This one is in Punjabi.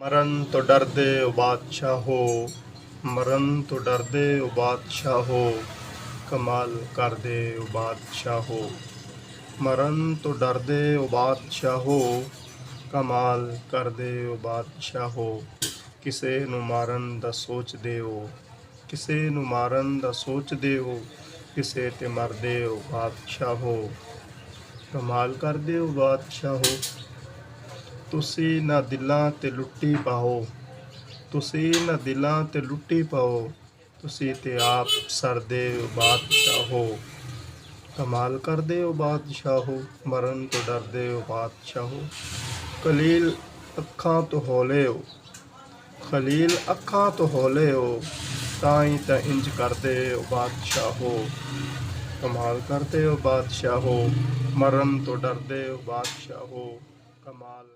मरण तो डरदे ओ बादशाहो, मरण तो डरदे ओ बादशाहो, कमाल करदे ओ बादशाहो। मरण तो डरदे ओ बादशाहो, कमाल करदे ओ बादशाहो। ਕਿਸੇ ਨੂੰ ਮਾਰਨ ਦਾ ਸੋਚਦੇ ਹੋ, ਕਿਸੇ ਨੂੰ ਮਾਰਨ ਦਾ ਸੋਚਦੇ ਹੋ, ਕਿਸੇ ਤੇ ਮਰਦੇ ਹੋ ਬਾਦਸ਼ਾਹੋ, ਕਮਾਲ ਕਰਦੇ ਹੋ ਬਾਦਸ਼ਾਹੋ। ਤੁਸੀਂ ਨਾ ਦਿਲਾਂ ਤੇ ਲੁੱਟੀ ਪਾਓ, ਤੁਸੀਂ ਨਾ ਦਿਲਾਂ ਤੇ ਲੁੱਟੀ ਪਾਓ, ਤੁਸੀਂ ਤੇ ਆਪ ਸਰਦੇ ਹੋ ਬਾਦਸ਼ਾਹੋ, ਕਮਾਲ ਕਰਦੇ ਹੋ ਬਾਦਸ਼ਾਹੋ। ਮਰਨ ਤੋਂ ਡਰਦੇ ਹੋ ਬਾਦਸ਼ਾਹੋ। ਖਲੀਲ ਅੱਖਾਂ ਤੋਂ ਹੌਲੇ ਹੋ, खलील अखा तो हौले हो, ताई तो इंज करते हो बादशाहो, कमाल करते हो बादशाहो। मरण तो डरदे हो बादशाहो, कमाल।